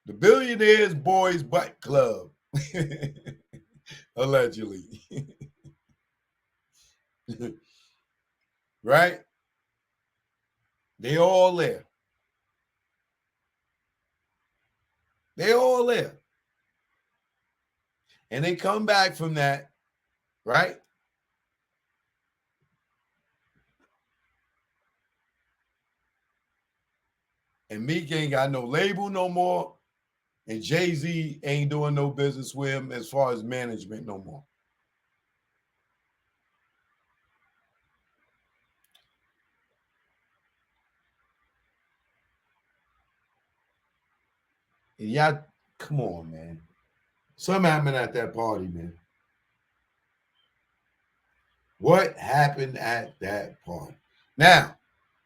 The Billionaires Boys Butt Club. Allegedly. Right? They all there. They all there. And they come back from that, right? And Meek ain't got no label no more. And Jay-Z ain't doing no business with him as far as management no more. And y'all, come on, man. Something happened at that party, man. What happened at that party? Now,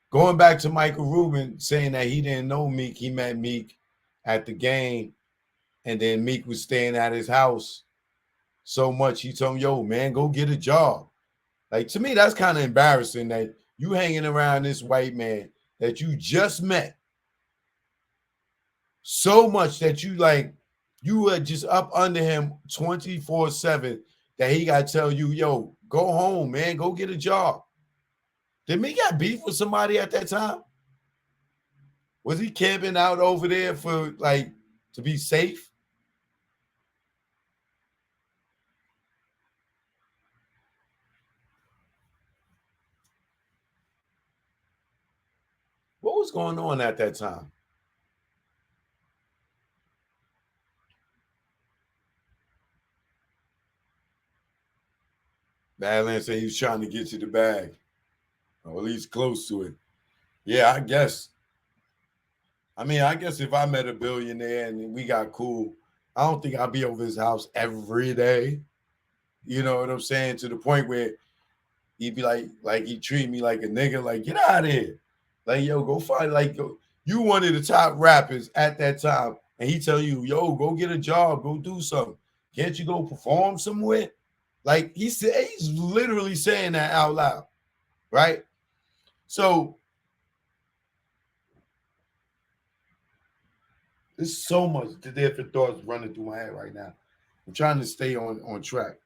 going back to Michael Rubin saying that he didn't know Meek, he met Meek at the game, and then Meek was staying at his house so much he told him, yo, man, go get a job. Like, to me, that's kind of embarrassing that you hanging around this white man that you just met so much that you were just up under him 24/7 that he got to tell you, yo, go home, man, go get a job. Did Meek got beef with somebody at that time? Was he camping out over there for to be safe? What was going on at that time? Badland said he was trying to get you the bag, or at least close to it. Yeah, I guess. I mean, I guess if I met a billionaire and we got cool, I don't think I'd be over his house every day. You know what I'm saying? To the point where he'd be like he treat me like a nigga, like, get out of here. Like, yo, go find, you one of the top rappers at that time, and he tell you, yo, go get a job, go do something. Can't you go perform somewhere? Like, he's literally saying that out loud, right? So there's so much different thoughts running through my head right now. I'm trying to stay on track.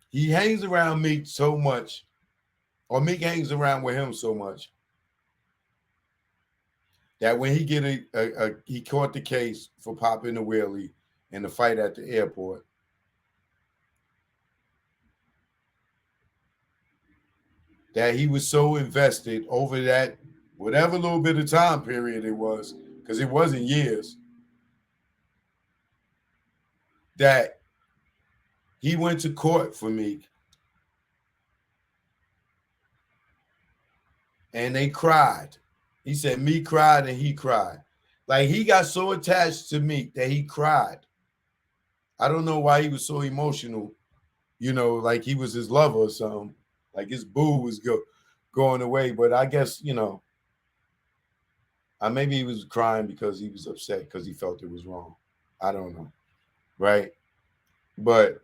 He hangs around Meek so much, or Meek hangs around with him so much, that when he he caught the case for popping the wheelie in the fight at the airport, that he was so invested over that whatever little bit of time period it was, because it wasn't years, that he went to court for Meek, and they cried. He said Meek cried and he cried. Like, he got so attached to Meek that he cried. I don't know why he was so emotional, like he was his lover or something. Like his boo was going away. But I guess, maybe he was crying because he was upset because he felt it was wrong. I don't know. Right? But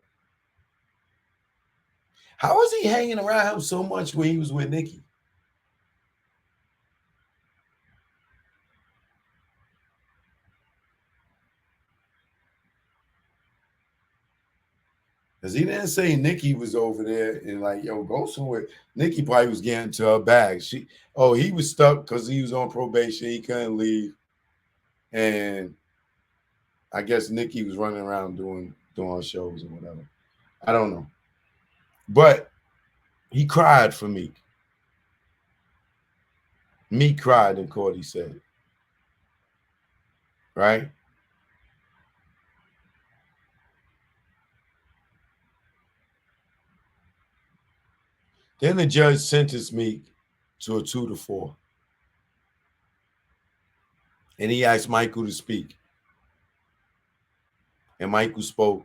how was he hanging around him so much when he was with Nicki? Because he didn't say Nicki was over there and like, yo, go somewhere. Nicki probably was getting to her bag. He was stuck because he was on probation. He couldn't leave. And I guess Nicki was running around doing shows or whatever. I don't know. But he cried for Meek. Meek cried in court, he said. Right? Then the judge sentenced Meek to a 2-4. And he asked Michael to speak. And Michael spoke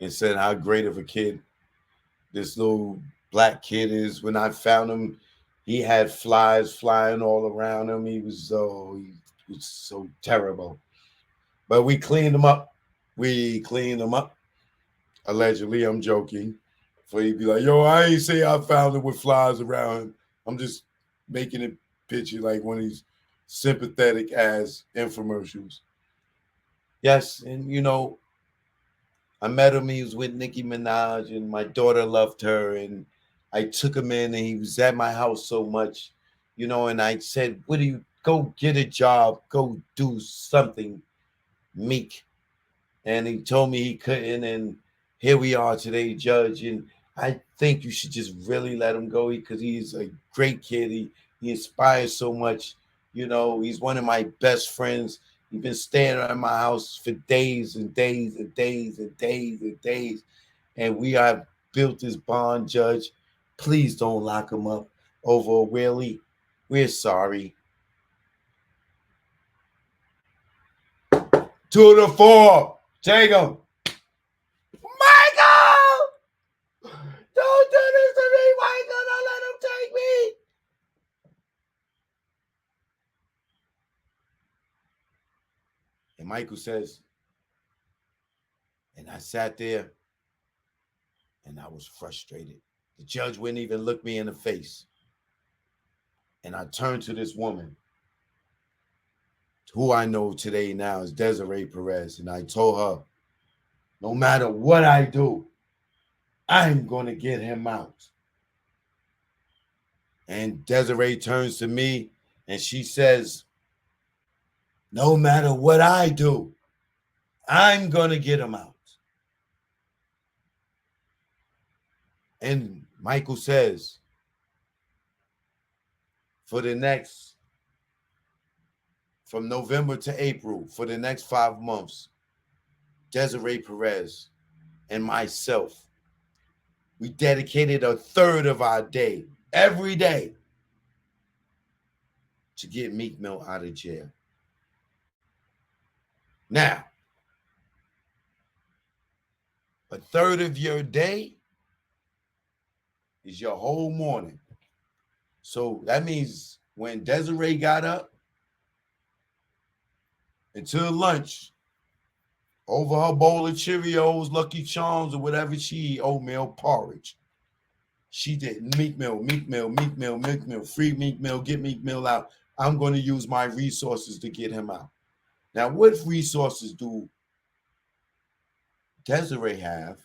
and said how great of a kid this little black kid is. When I found him, he had flies flying all around him. He was so terrible. But we cleaned him up. Allegedly, I'm joking. For he'd be like, yo, I ain't say I found him with flies around him. I'm just making it picture like one of these sympathetic ass infomercials. Yes, and I met him. He was with Nicki Minaj, and my daughter loved her. And I took him in, and he was at my house so much, And I said, "What do you go get a job? Go do something, Meek." And he told me he couldn't. And here we are today, Judge. And I think you should just really let him go because he's a great kid. He inspires so much. He's one of my best friends. He's been staying at my house for days and days and days and days and days. And we have built this bond, Judge. Please don't lock him up over a Willie. We're sorry. 2 to 4. Take him. Michael! Don't do this to me, Michael. Don't let him take me. And Michael says, and I sat there and I was frustrated. The judge wouldn't even look me in the face. And I turned to this woman, who I know today now is Desiree Perez. And I told her, no matter what I do, I'm going to get him out. And Desiree turns to me and she says, no matter what I do, I'm going to get him out. And Michael says, from November to April, for the next 5 months, Desiree Perez and myself, we dedicated a third of our day, every day, to get Meek Mill out of jail. Now, a third of your day is your whole morning. So that means when Desiree got up until lunch, over her bowl of Cheerios, Lucky Charms, or whatever she eat, oatmeal porridge, she did Meek Mill, Meek Mill, Meek Mill, Meek Mill, free Meek Mill, get Meek Mill out. I'm going to use my resources to get him out. Now, what resources do Desiree have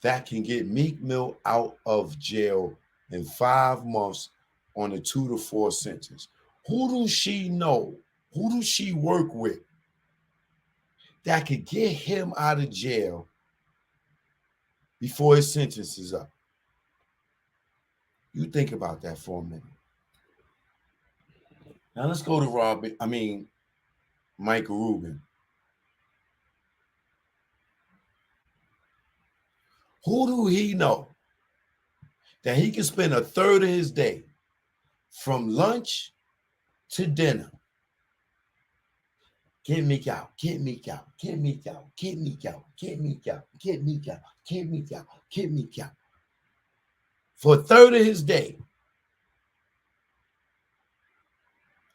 that can get Meek Mill out of jail in 5 months on a 2 to 4 sentence? Who does she know? Who does she work with that could get him out of jail before his sentence is up? You think about that for a minute. Now let's go to Michael Rubin. Who do he know that he can spend a third of his day from lunch to dinner? Get Meek out, get Meek out, get Meek out, get Meek out, get Meek out, get Meek out, get Meek out, get Meek out. For a third of his day,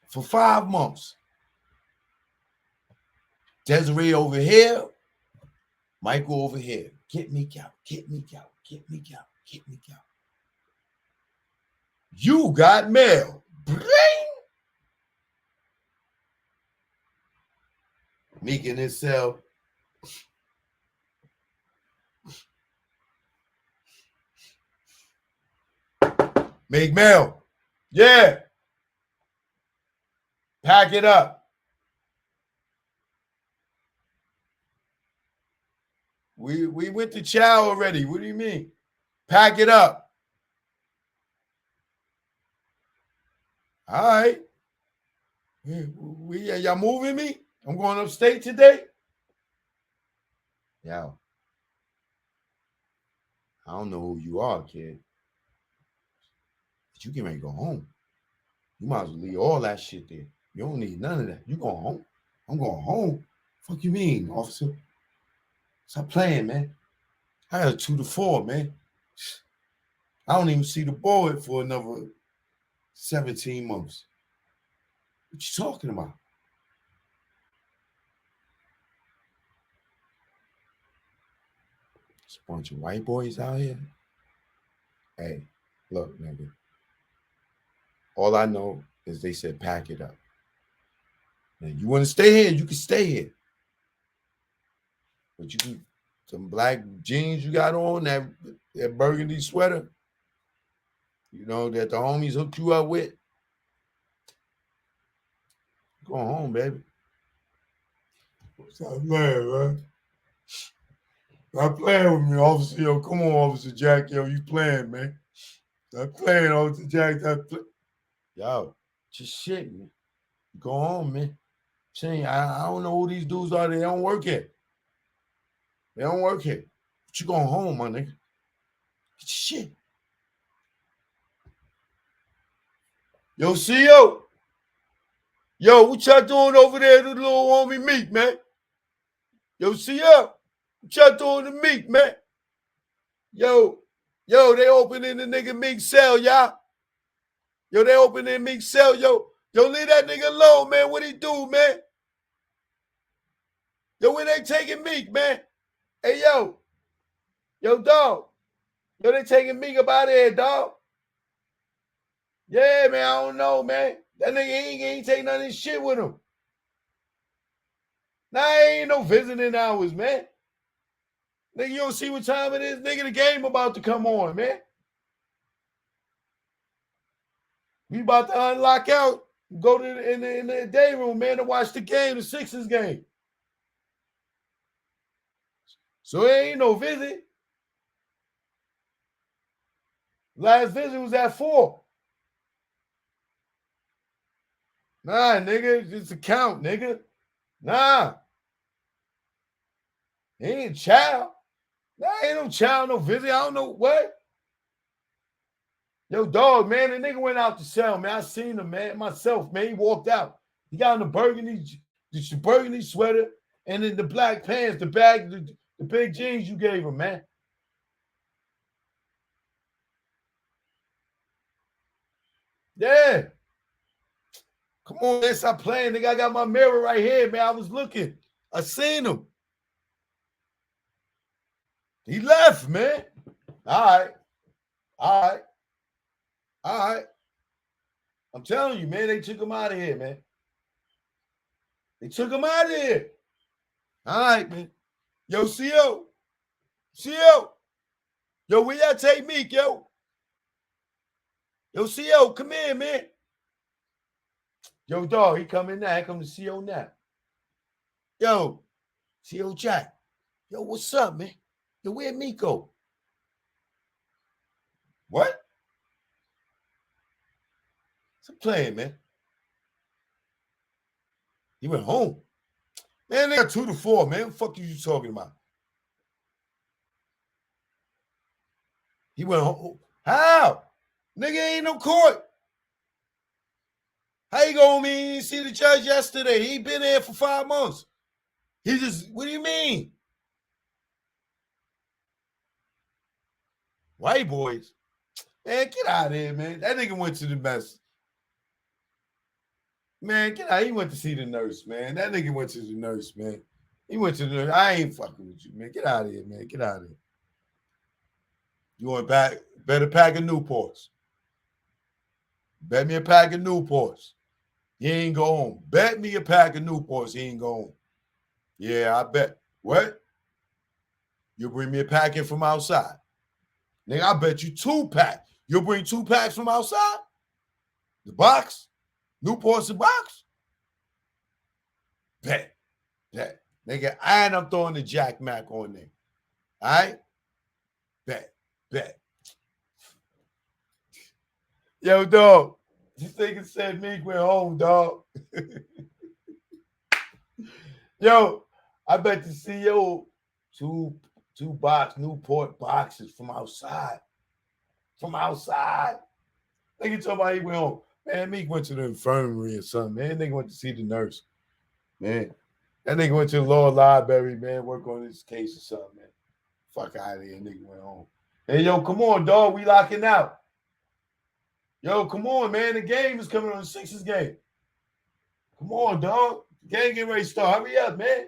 for 5 months. Desiree over here, Michael over here. Get Meek out, get Meek out, get Meek out, get Meek out. You got mail. Bring. Meek in his cell. Make mail. Yeah. Pack it up. We went to chow already. What do you mean? Pack it up. All right. Y'all moving me? I'm going upstate today. Yeah. I don't know who you are, kid. But you can ready to go home. You might as well leave all that shit there. You don't need none of that. You going home. I'm going home. Fuck you mean, officer? Stop playing, man. I got a 2 to 4, man. I don't even see the board for another 17 months. What you talking about? It's a bunch of white boys out here. Hey, Look, nigga. All I know is they said pack it up. Now, you want to stay here, you can stay here. But you can, some black jeans you got on, that burgundy sweater, you know, that the homies hooked you up with. Go home, baby. Stop playing, man. Stop playing with me, officer. Yo, come on, Officer Jack. Yo, you playing, man. Stop playing, Officer Jack. Yo, just shit, man. Go home, man. I don't know who these dudes are. They don't work here. They don't work here. But you going home, my nigga. Get shit. Yo, CEO. Yo, what y'all doing over there to the little homie Meek, man? Yo, CEO. What y'all doing to Meek, man? Yo, they opening the nigga Meek cell, y'all. Yo, they opening Meek cell. Yo, leave that nigga alone, man. What he do, man? Yo, when they taking Meek, man? Hey, yo, dog. Yo, they taking Meek up out of here, dog. Yeah, man, I don't know, man. That nigga ain't taking none of his shit with him. Nah, ain't no visiting hours, man. Nigga, you don't see what time it is? Nigga, the game about to come on, man. We about to unlock out, go to in the day room, man, to watch the game, the Sixers game. So it ain't no visit. Last visit was at 4. Nah, nigga, it's a count, nigga. Nah. He ain't a child. Nah, ain't no child, no visit. I don't know what. Yo, dog, man, the nigga went out the cell, man. I seen him, man, myself, man. He walked out. He got on the burgundy sweater and then the black pants, the big jeans you gave him, man. Yeah. Come on, man, stop playing. Nigga, I got my mirror right here, man. I was looking. I seen him. He left, man. All right. I'm telling you, man, they took him out of here, man. They took him out of here. All right, man. Yo, CO. Yo, where y'all take Meek, yo? Yo, CO, come in, man. Yo, dog, he coming now. Here come the CO now. Yo, CO Jack. Yo, what's up, man? Yo, where Meek go? What? Stop playing, man. He went home. Man, they got 2 to 4, man. What the fuck are you talking about? He went home. How? Nigga ain't no court. How you gonna mean you see the judge yesterday? He been there for 5 months. He just, what do you mean? White boys. Man, get out of here, man. That nigga went to the best. Man, get out. He went to see the nurse, man. That nigga went to the nurse, man. He went to the nurse. I ain't fucking with you, man. Get out of here, man. Get out of here. You want back? Better pack of Newports. Bet me a pack of Newports. He ain't go home. Bet me a pack of Newports. He ain't go home. Yeah, I bet. What? You bring me a pack in from outside. Nigga, I bet you 2 packs. You'll bring 2 packs from outside? The box? Newport's the box? Bet. Nigga, and I'm throwing the Jack Mac on there. All right? Bet. Yo, dog. This nigga said Meek went home, dog. Yo, I bet the CEO 2 box Newport boxes from outside. Nigga talking about he went home. Man, Meek went to the infirmary or something, man. Nigga went to see the nurse. Man, that nigga went to the law library, man, work on this case or something, man. Fuck out of here, nigga went home. Hey, yo, come on, dog. We locking out. Yo, come on, man. The game is coming on, the Sixers game. Come on, dog. The game getting ready to start. Hurry up, man.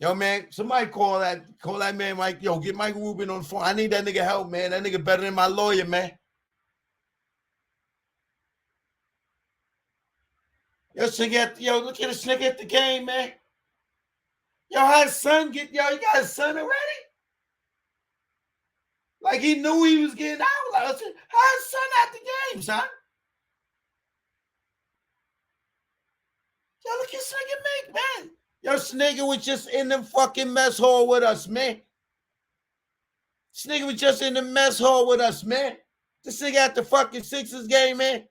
Yo, man, somebody call that man, Mike. Yo, get Mike Rubin on the phone. I need that nigga help, man. That nigga better than my lawyer, man. Yo, look at this nigga at the game, man. Yo, how his son you got his son already? Like he knew he was getting out. Like, how his son at the game, son? Yo, look at this nigga Meek, man. Yo, this nigga was just in the fucking mess hall with us, man. This nigga was just in the mess hall with us, man. This nigga at the fucking Sixers game, man.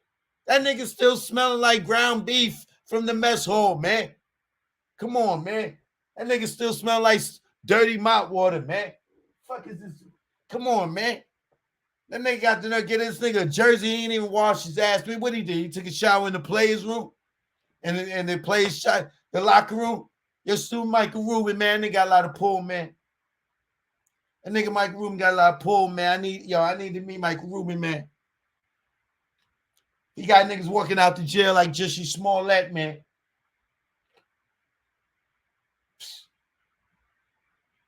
That nigga still smelling like ground beef from the mess hall, man. Come on, man. That nigga still smell like dirty mop water, man. Fuck is this? Come on, man. That nigga got to get this nigga a jersey. He ain't even washed his ass. Man, what he did? He took a shower in the players' room, and the players shot the locker room. Your student Michael Rubin, man, they got a lot of pull, man. That nigga Michael Rubin got a lot of pull, man. I need to meet Michael Rubin, man. He got niggas walking out the jail like Jussie Smollett, man.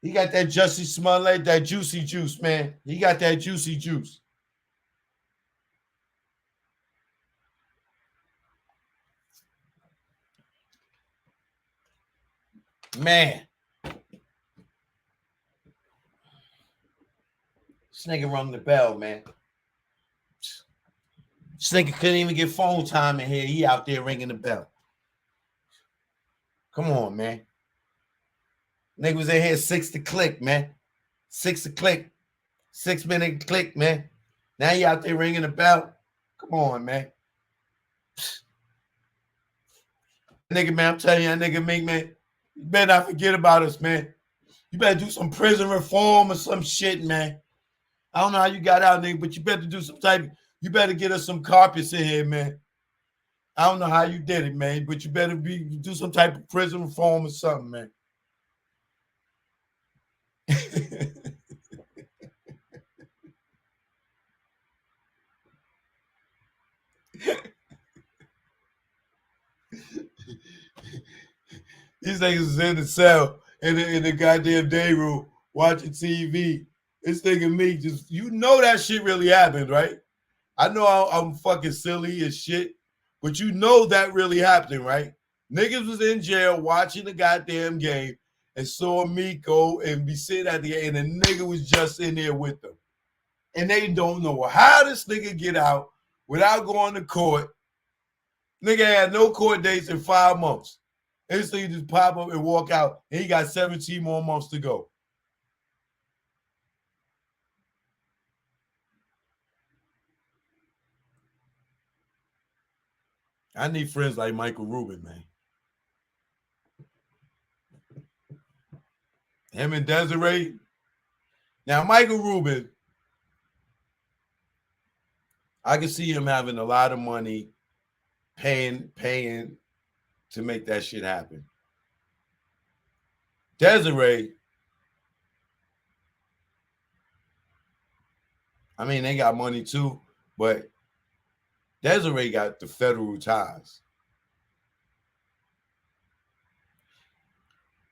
He got that Jussie Smollett, that juicy juice, man. He got that juicy juice. Man. This nigga rung the bell, man. This nigga couldn't even get phone time in here. He out there ringing the bell. Come on, man. Nigga was in here 6 to click, man. 6 to click. 6 minute click, man. Now you out there ringing the bell. Come on, man. Nigga, man, I'm telling you, that nigga Meek, man, you better not forget about us, man. You better do some prison reform or some shit, man. I don't know how you got out, nigga, but you better do you better get us some carpets in here, man. I don't know how you did it, man, but you better do some type of prison reform or something, man. These niggas is in the cell in the goddamn day room watching TV. This nigga me just, that shit really happened, right? I know I'm fucking silly as shit, but that really happened, right? Niggas was in jail watching the goddamn game and saw me go and be sitting at the end, and the nigga was just in there with them. And they don't know how this nigga get out without going to court. Nigga had no court dates in 5 months. And this nigga just pop up and walk out, and he got 17 more months to go. I need friends like Michael Rubin, man. Him and Desiree. Now, Michael Rubin, I can see him having a lot of money, paying to make that shit happen. Desiree, I mean, they got money too, but Desiree got the federal ties.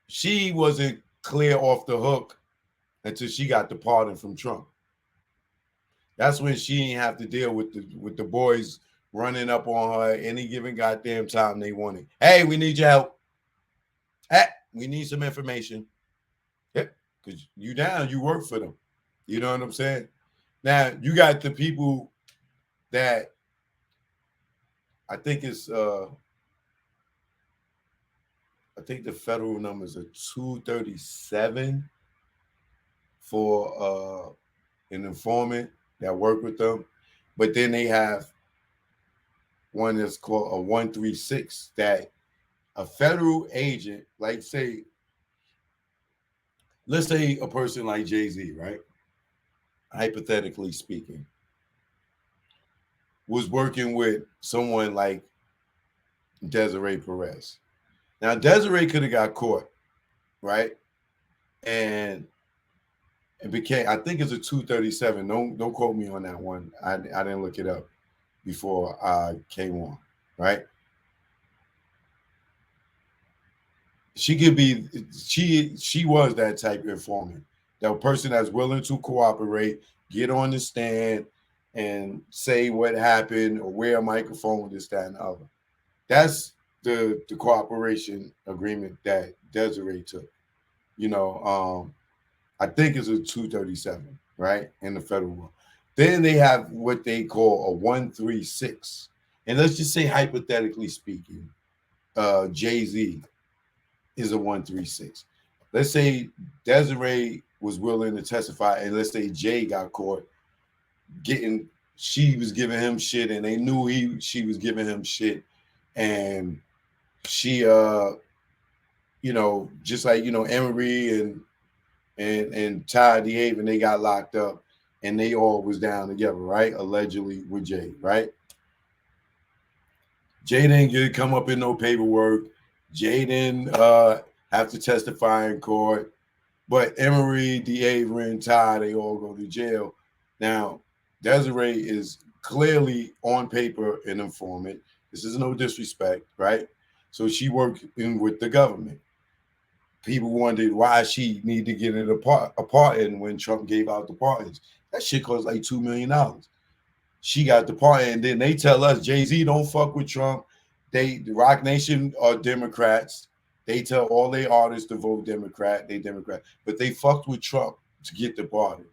She wasn't clear off the hook until she got the pardon from Trump. That's when she didn't have to deal with the boys running up on her any given goddamn time they wanted. Hey, we need your help. Hey, we need some information. Yep, because you down, you work for them. You know what I'm saying? Now, you got the people that I think the federal numbers are 237 for an informant that work with them. But then they have one that's called a 136 that a federal agent, like let's say a person like Jay-Z, right? Hypothetically speaking, was working with someone like Desiree Perez. Now, Desiree could have got caught, right? And it became, I think it's a 237. Don't quote me on that one. I didn't look it up before I came on, right? she could be she was that type of informant. That person that's willing to cooperate, get on the stand and say what happened or wear a microphone, this, that, and the other. That's the cooperation agreement that Desiree took. You know, I think it's a 237, right? In the federal law. Then they have what they call a 136. And let's just say, hypothetically speaking, Jay-Z is a 136. Let's say Desiree was willing to testify, and let's say Jay got caught she was giving him shit, and they knew she was giving him shit, and she you know, just like, you know, Emery and Ty DeHaven, they got locked up and they all was down together, right? Allegedly with Jay, right? Jay didn't come up in no paperwork. Jay didn't have to testify in court. But Emery, DeHaven, and Ty, they all go to jail. Now, Desiree is clearly on paper an informant. This is no disrespect, right? So she worked with the government. People wondered why she needed to get a pardon when Trump gave out the pardons. That shit cost like $2 million. She got the pardon, and then they tell us Jay-Z don't fuck with Trump. The Rock Nation are Democrats. They tell all their artists to vote Democrat. They Democrat, but they fucked with Trump to get the pardon.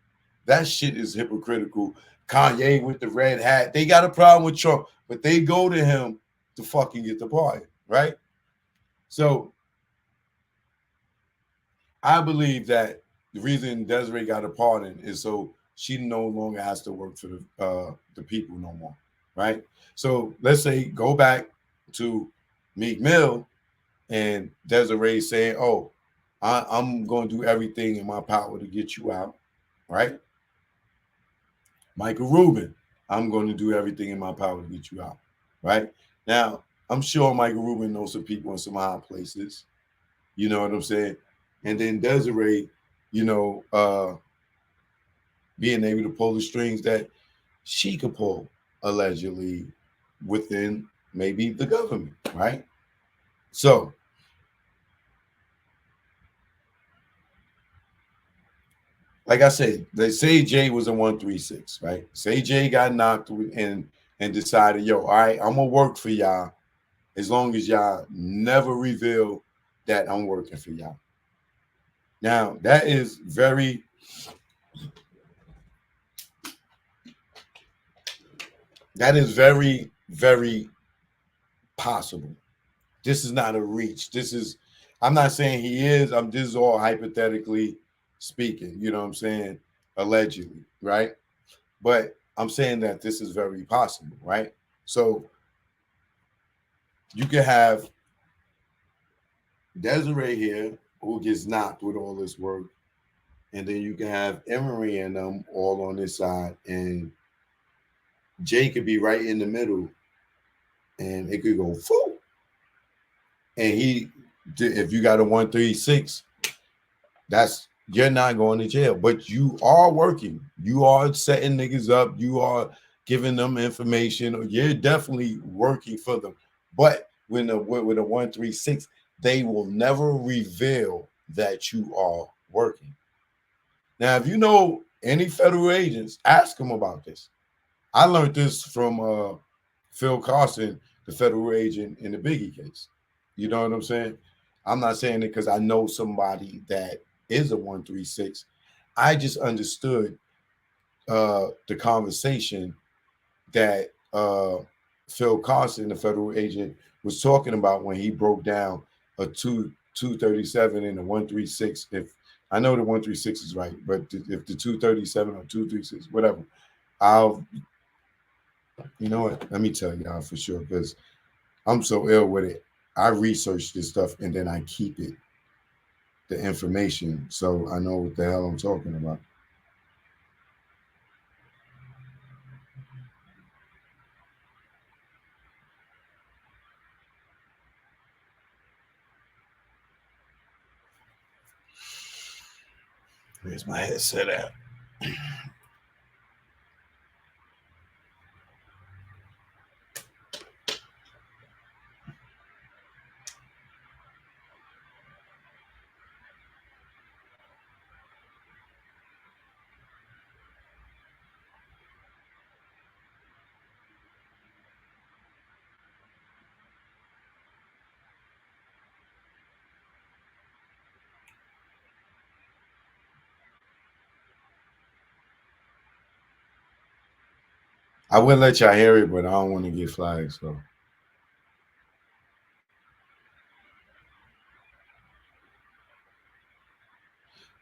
That shit is hypocritical. Kanye with the red hat. They got a problem with Trump, but they go to him to fucking get the pardon, right? So I believe that the reason Desiree got a pardon is so she no longer has to work for the people no more, right? So let's say go back to Meek Mill and Desiree saying, "Oh, I'm going to do everything in my power to get you out," right? Michael Rubin, I'm going to do everything in my power to get you out, right? Now, I'm sure Michael Rubin knows some people in some high places. You know what I'm saying? And then Desiree, you know, being able to pull the strings that she could pull allegedly within maybe the government, right? So like I said, they say Jay was a 136, right? Say Jay got knocked and decided, yo, all right, I'm gonna work for y'all as long as y'all never reveal that I'm working for y'all. Now that is very very possible. This is not a reach. I'm not saying he is. This is all hypothetically speaking. You know what I'm saying? Allegedly, right? But I'm saying that this is very possible, right? So you can have Desiree here who gets knocked with all this work, and then you can have Emery and them all on this side, and Jay could be right in the middle, and it could go full. And if you got a 136, you're not going to jail, but you are working. You are setting niggas up. You are giving them information. Or you're definitely working for them. But with a 136, they will never reveal that you are working. Now, if you know any federal agents, ask them about this. I learned this from Phil Carson, the federal agent in the Biggie case. You know what I'm saying? I'm not saying it because I know somebody that is a 136. I just understood the conversation that Phil Carson, the federal agent, was talking about when he broke down a 237 and a 136. If I know the 136 is right, but if the 237 or 236, whatever, you know what? Let me tell y'all for sure because I'm so ill with it. I research this stuff and then I keep it, the information, so I know what the hell I'm talking about. Where's my headset at? I will let y'all hear it, but I don't want to get flagged. So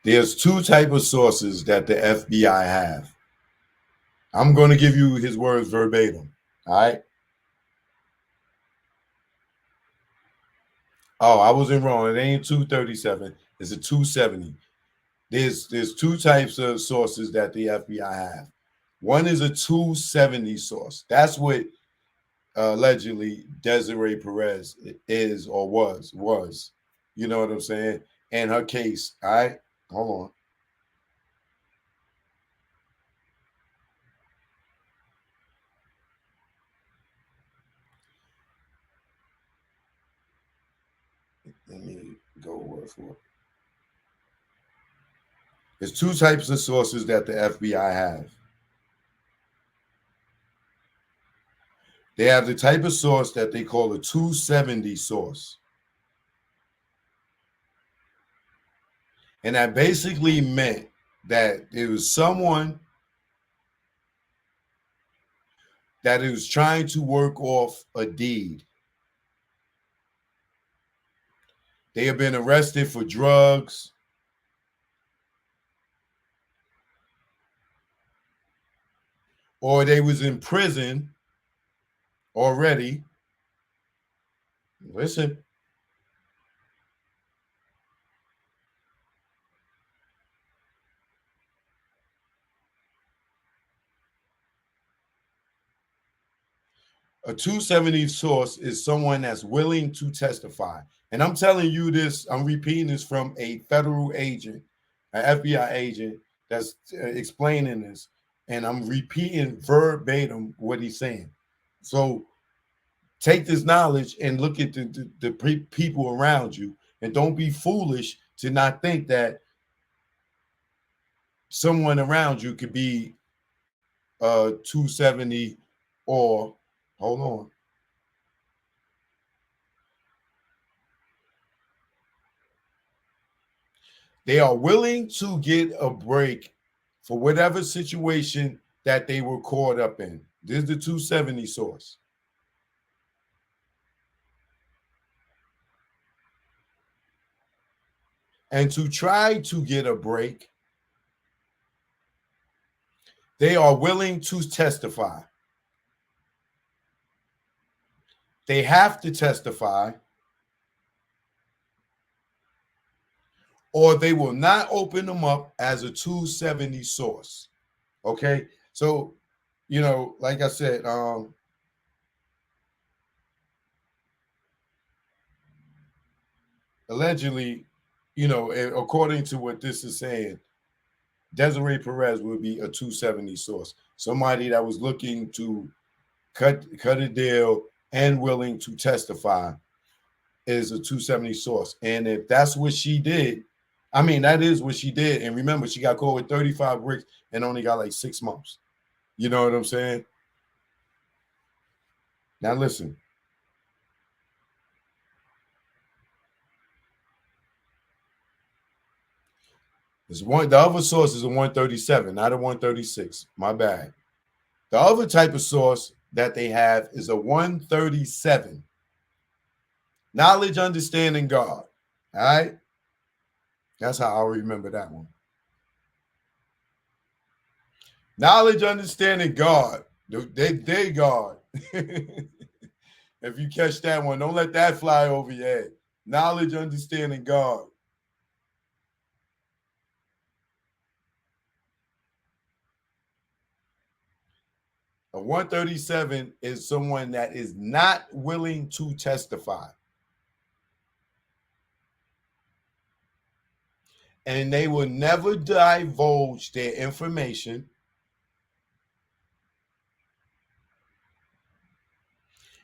there's two type of sources that the FBI have. I'm going to give you his words verbatim. All right. Oh, I wasn't wrong. It ain't 237. It's a 270. There's two types of sources that the FBI have. One is a 270 source. That's what allegedly Desiree Perez is or was. You know what I'm saying? And her case. All right. Hold on. Let me go word for it. There's two types of sources that the FBI have. They have the type of source that they call a 270 source. And that basically meant that it was someone that was trying to work off a deed. They have been arrested for drugs, or they was in prison already. Listen. A 270 source is someone that's willing to testify. And I'm telling you this, I'm repeating this from a federal agent, an FBI agent that's explaining this. And I'm repeating verbatim what he's saying. So take this knowledge and look at the people around you, and don't be foolish to not think that someone around you could be 270 or hold on. They are willing to get a break for whatever situation that they were caught up in. This is the 270 source. And to try to get a break, they are willing to testify. They have to testify, or they will not open them up as a 270 source. Okay, so like I said, allegedly, according to what this is saying, Desiree Perez would be a 270 source. Somebody that was looking to cut a deal and willing to testify is a 270 source. And if that's what she did, I mean, that is what she did. And remember, she got caught with 35 bricks and only got like 6 months. You know what I'm saying? Now listen. The other source is a 137, not a 136. My bad. The other type of source that they have is a 137. Knowledge, understanding, God. All right? That's how I remember that one. Knowledge, understanding, God. They God. If you catch that one, don't let that fly over your head. Knowledge, understanding, God. A 137 is someone that is not willing to testify. And they will never divulge their information.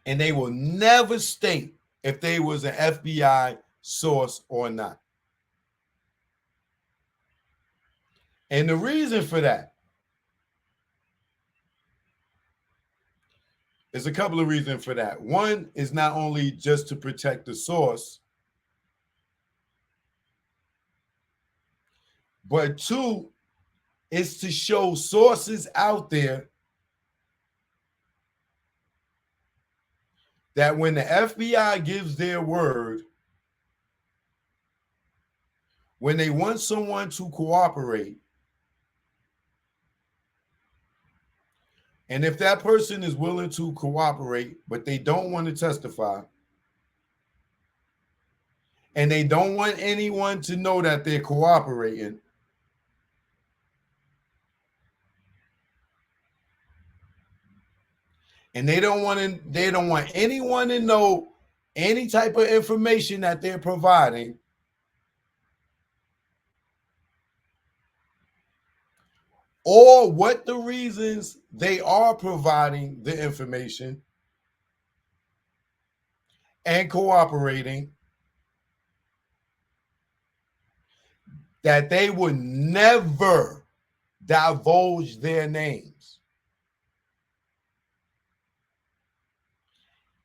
And they will never state if they was an FBI source or not. And the reason for that is a couple of reasons for that. One is not only just to protect the source, but two is to show sources out there that when the FBI gives their word, when they want someone to cooperate, and if that person is willing to cooperate, but they don't want to testify, and they don't want anyone to know that they're cooperating, and they don't want anyone to know any type of information that they're providing, or what the reasons they are providing the information and cooperating, that they would never divulge their names.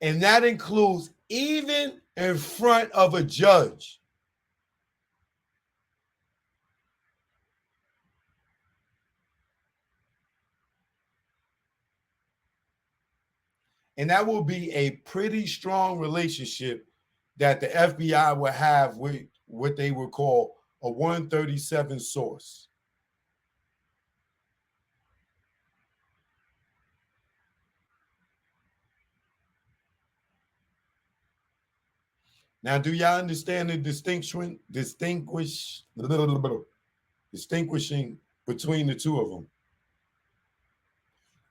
And that includes even in front of a judge. And that will be a pretty strong relationship that the FBI will have with what they would call a 137 source. Now, do y'all understand the distinguishing between the two of them?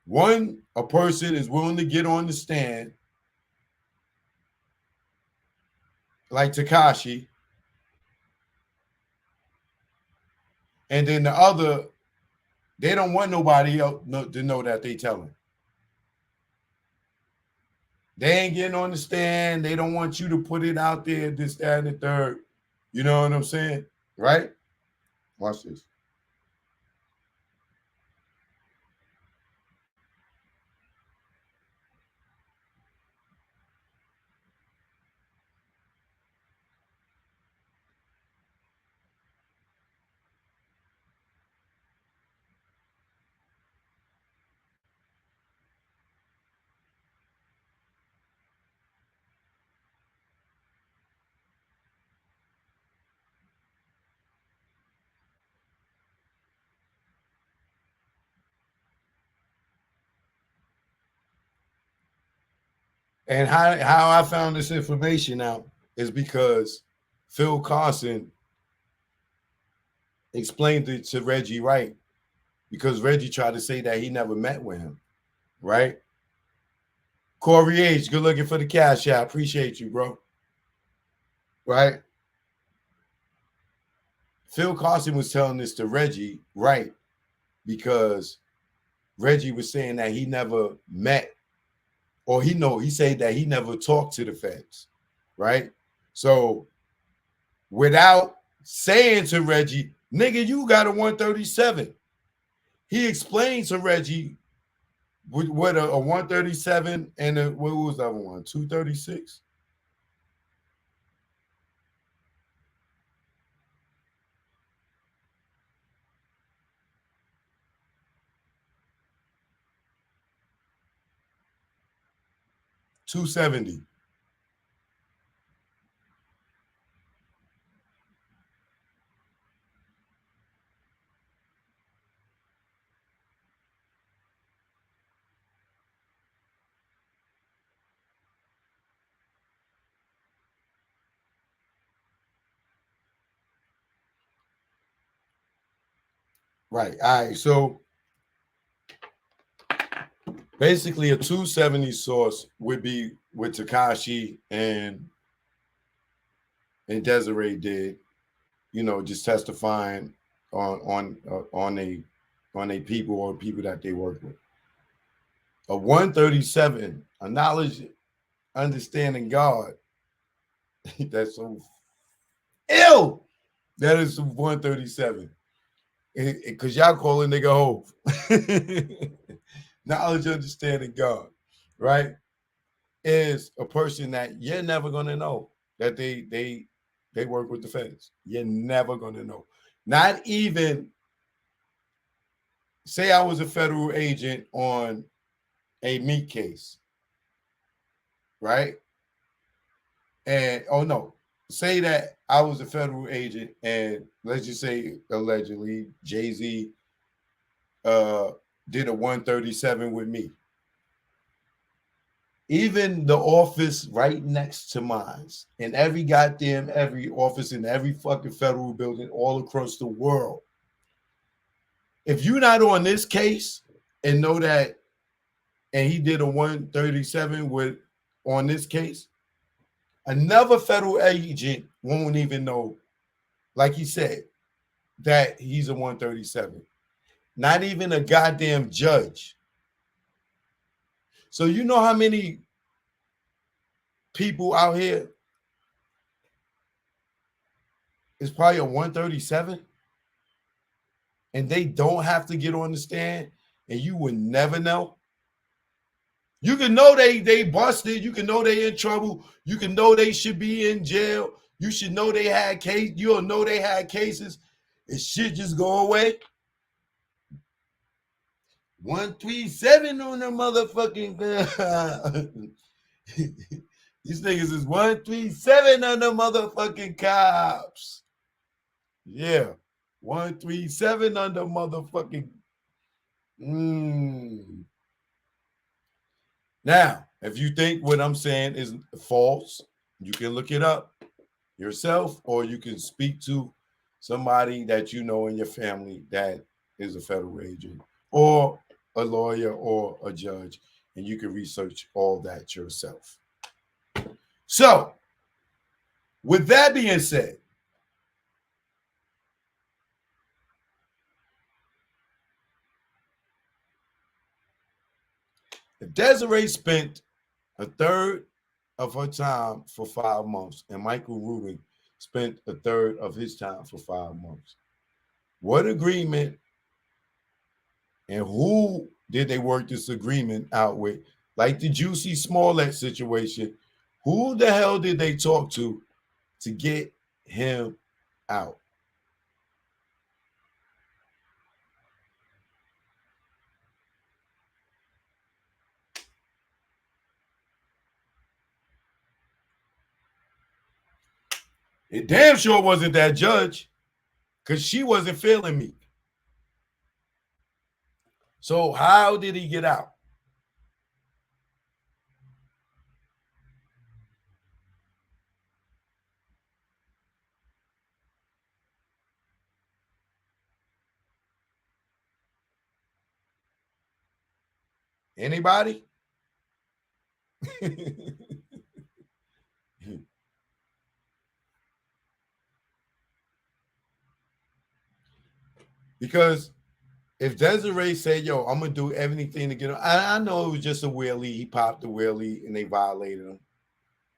One, a person is willing to get on the stand, like Tekashi, and then the other, they don't want nobody else to know that they telling. They ain't getting on the stand. They don't want you to put it out there, this, that, and the third. You know what I'm saying? Right? Watch this. And how I found this information out is because Phil Carson explained it to Reggie Wright, because Reggie tried to say that he never met with him, right? Corey H, good looking for the cash out. Appreciate you, bro. Right? Phil Carson was telling this to Reggie Wright because Reggie was saying that he never met, or he said that he never talked to the feds, right? So without saying to Reggie, nigga, you got a 137. He explained to Reggie what a 137 and what was the other one? 236? $270. Right. All right. So basically a 270 source would be what Tekashi and Desiree did, just testifying on a people or people that they work with. A 137, a knowledge, understanding God. That's so ill. That is 137. Because y'all call a nigga hope. Knowledge, understanding God, right? Is a person that you're never gonna know that they work with the feds. You're never gonna know. Not even say I was a federal agent on a Meek case. right? And oh no, say that I was a federal agent, and let's just say allegedly Jay-Z did a 137 with me. Even the office right next to mine, in every office in every fucking federal building all across the world. If you're not on this case and know that, and he did a 137 with on this case, another federal agent won't even know, like he said, that he's a 137. Not even a goddamn judge. So you know how many people out here is probably a 137 and they don't have to get on the stand and you would never know. You can know they busted. You can know they in trouble. You can know they should be in jail. You should know they had case. You'll know they had cases. And shit just go away. 137 on the motherfucking these niggas is 137 on the motherfucking cops. Yeah. 137 on the motherfucking Now, if you think what I'm saying is false, you can look it up yourself, or you can speak to somebody that you know in your family that is a federal agent or a lawyer or a judge, and you can research all that yourself. So, with that being said, if Desiree spent a third of her time for 5 months and Michael Rubin spent a third of his time for 5 months, what agreement and who did they work this agreement out with? Like the Juicy Smollett situation, who the hell did they talk to get him out? It damn sure wasn't that judge, because she wasn't feeling me. So how did he get out? Anybody? Because if Desiree said, yo, I'm going to do everything to get him, I know it was just a wheelie. He popped the wheelie and they violated him,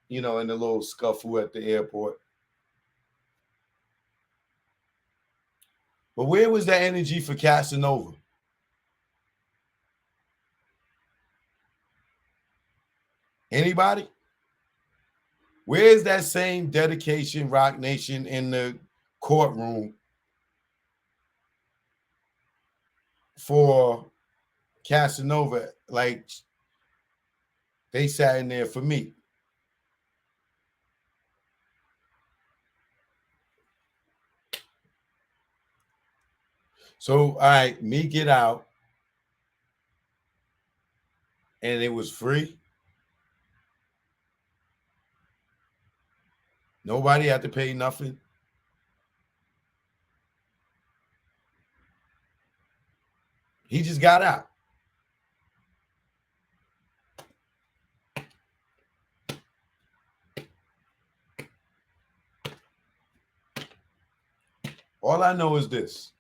in the little scuffle at the airport. But where was that energy for Casanova? Anybody? Where's that same dedication, Rock Nation, in the courtroom for Casanova? Like, they sat in there for me. So, all right, me get out, and it was free. Nobody had to pay nothing. He just got out. All I know is this.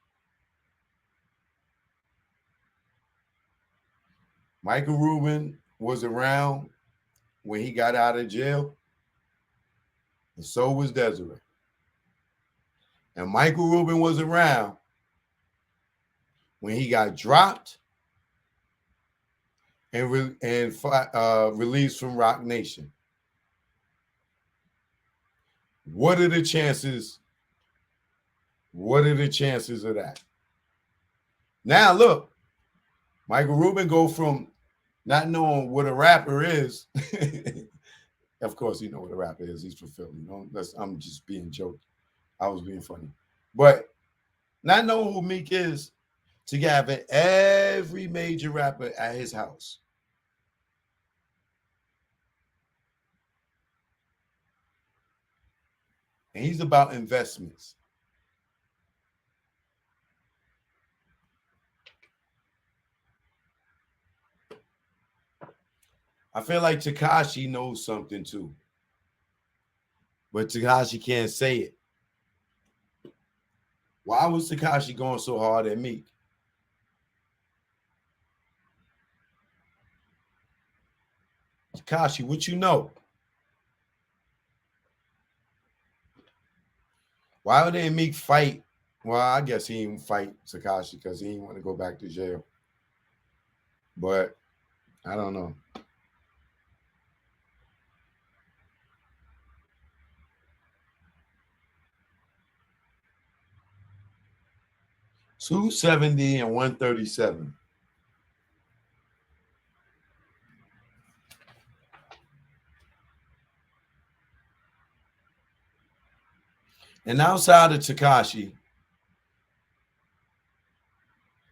Michael Rubin was around when he got out of jail, and so was Desiree. And Michael Rubin was around when he got dropped and released from Rock Nation. What are the chances? What are the chances of that? Now look, Michael Rubin go from not knowing what a rapper is Of course, you know what a rapper is. He's from Philly. I'm just being joking. I was being funny. But not knowing who Meek is, to have every major rapper at his house. And he's about investments. I feel like Tekashi knows something too. But Tekashi can't say it. Why was Tekashi going so hard at Meek? Tekashi, what you know? Why would they Meek fight? Well, I guess he didn't fight Tekashi because he didn't want to go back to jail. But I don't know. $270 and $137. And outside of Tekashi,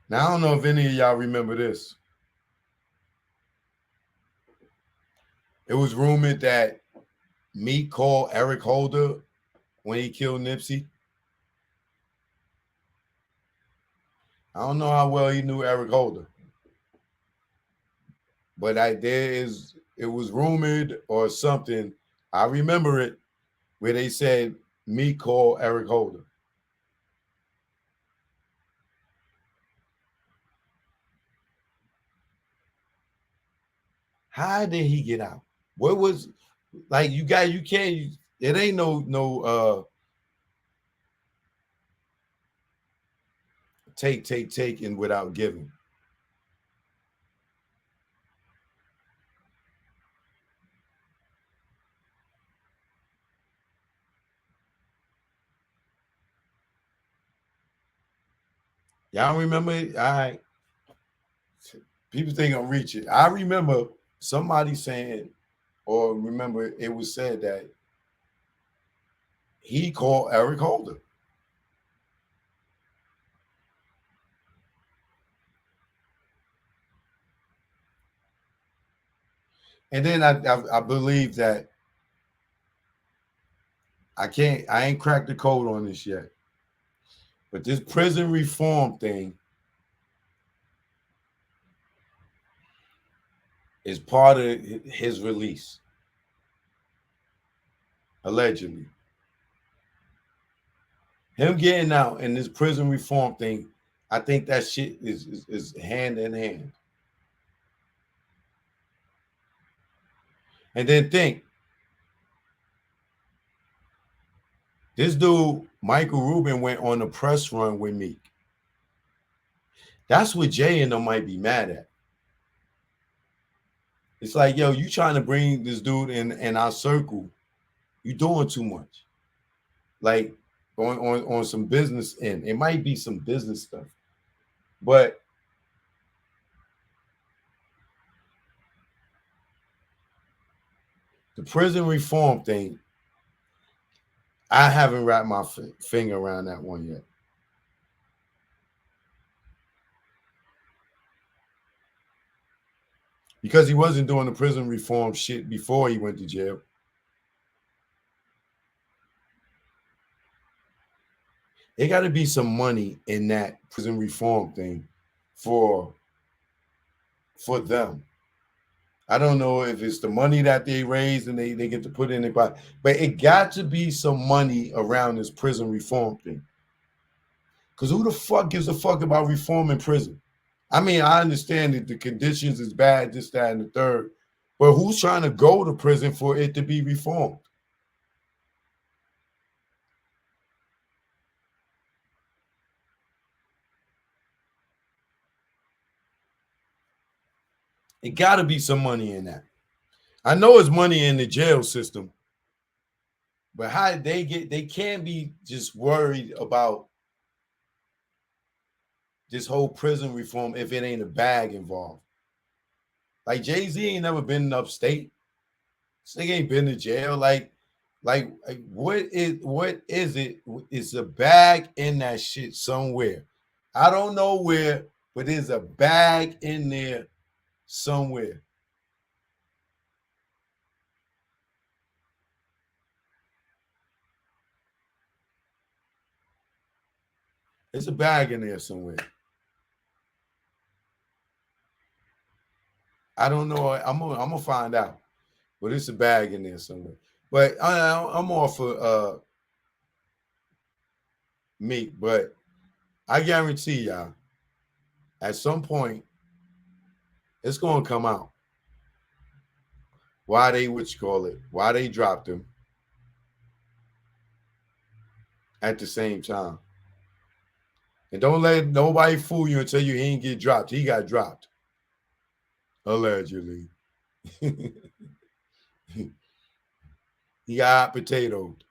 now I don't know if any of y'all remember this. It was rumored that Meek called Eric Holder when he killed Nipsey. I don't know how well he knew Eric Holder, but it was rumored or something. I remember it where they said Meek called Eric Holder. How did he get out? What was like you can't it ain't no taking without giving. Y'all remember it? All right. People think I'm reaching. I remember somebody saying, or remember it was said that he called Eric Holder. And then I believe that I ain't cracked the code on this yet. But this prison reform thing is part of his release. Allegedly. Him getting out and this prison reform thing, I think that shit is hand in hand. And then think, this dude, Michael Rubin, went on a press run with Meek. That's what Jay and them might be mad at. It's like, yo, you trying to bring this dude in our circle. You doing too much. Like on some business end. It might be some business stuff. But the prison reform thing, I haven't wrapped my finger around that one yet. Because he wasn't doing the prison reform shit before he went to jail. There got to be some money in that prison reform thing for them. I don't know if it's the money that they raise and they get to put in their pocket, but it got to be some money around this prison reform thing. Because who the fuck gives a fuck about reform in prison? I mean, I understand that the conditions is bad, this, that, and the third, but who's trying to go to prison for it to be reformed? It got to be some money in that. I know it's money in the jail system, but how they can't be just worried about this whole prison reform if it ain't a bag involved. Like Jay-Z ain't never been in upstate. This nigga ain't been to jail. Like what is it? It's a bag in that shit somewhere. I don't know where, but there's a bag in there somewhere. There's a bag in there somewhere. I don't know. I'm gonna find out, but it's a bag in there somewhere. But I'm all for Meek, but I guarantee y'all, at some point, it's gonna come out why they why they dropped him at the same time. And don't let nobody fool you and tell you he didn't get dropped. He got dropped. Allegedly. He got hot potatoed.